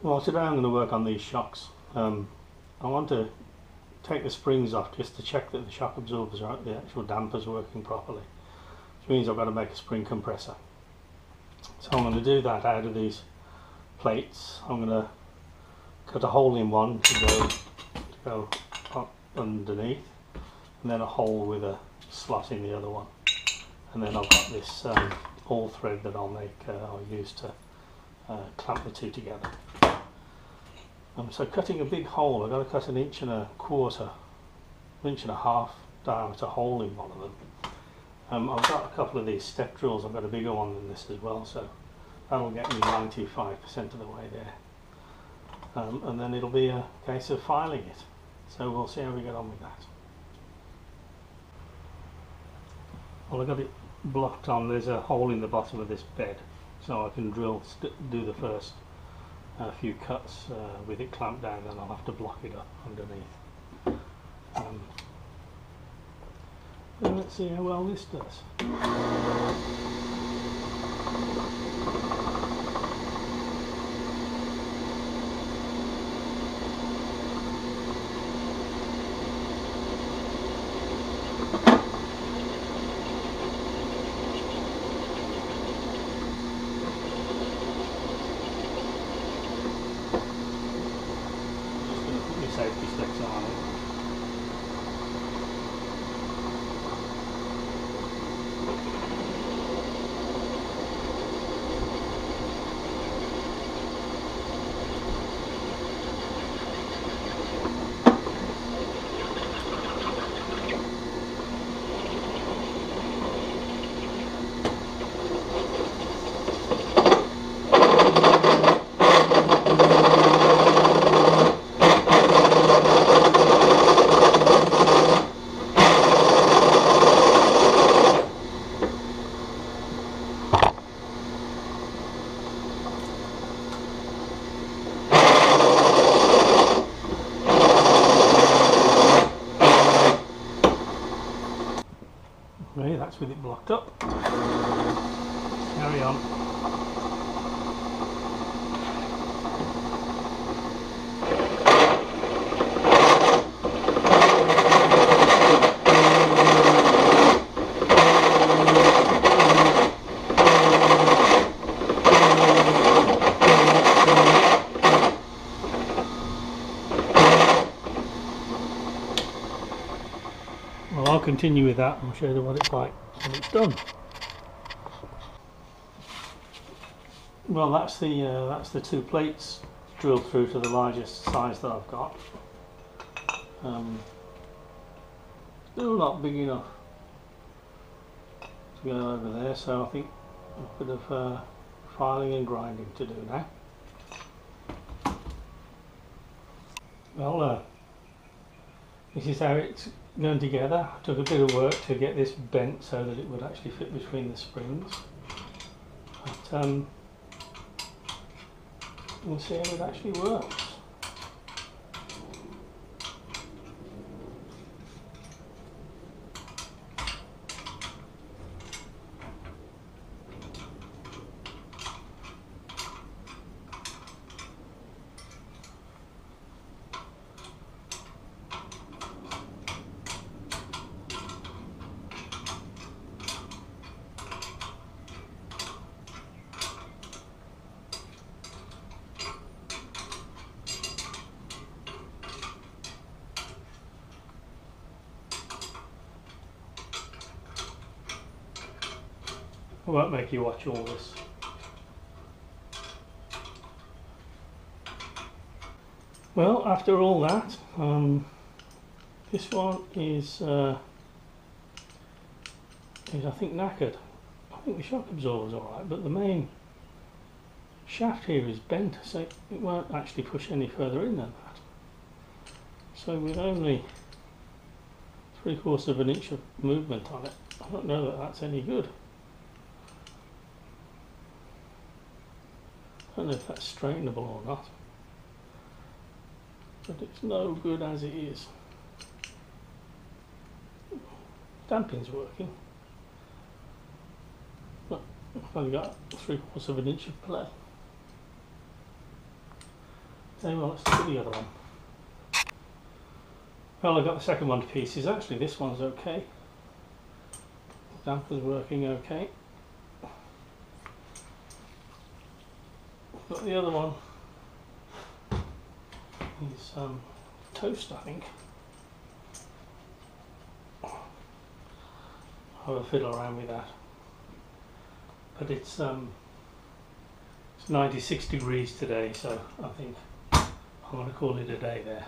Well, today I'm going to work on these shocks. I want to take the springs off just to check that the shock absorbers are the actual dampers working properly, which means I've got to make a spring compressor. So I'm going to do that out of these plates. I'm going to cut a hole in one to go up underneath, and then a hole with a slot in the other one, and then I've got this all thread that I'll use to clamp the two together. So cutting a big hole, I've got to cut 1.25 inches, 1.5 inches diameter hole in one of them. I've got a couple of these step drills. I've got a bigger one than this as well, so that'll get me 95% of the way there. And then it'll be a case of filing it. So we'll see how we get on with that. Well, I've got it blocked on. There's a hole in the bottom of this bed, so I can do the first few cuts with it clamped down, then I'll have to block it up underneath. And let's see how well this does. Safety sticks on it. Okay, that's with it blocked up. Carry on. Well, I'll continue with that and show you what it's like when it's done. Well, that's the two plates drilled through to the largest size that I've got. Still not big enough to go over there, so I think a bit of filing and grinding to do now. Well, this is how it's going together. I took a bit of work to get this bent so that it would actually fit between the springs. But we'll see how it actually works. I won't make you watch all this. Well, after all that, this one is I think knackered. I think the shock absorber is alright, but the main shaft here is bent, so it won't actually push any further in than that. So with only 3/4 of an inch of movement on it, I don't know that that's any good. I don't know if that's straightenable or not, but it's no good as it is. Damping's working, but I've only got 3/4 of an inch of play. Okay, well, let's look at the other one. Well, I got the second one to pieces. Actually, this one's okay. The damper's working okay. But the other one is toast, I think. I'll have a fiddle around with that. But it's 96 degrees today, so I think I'm going to call it a day there.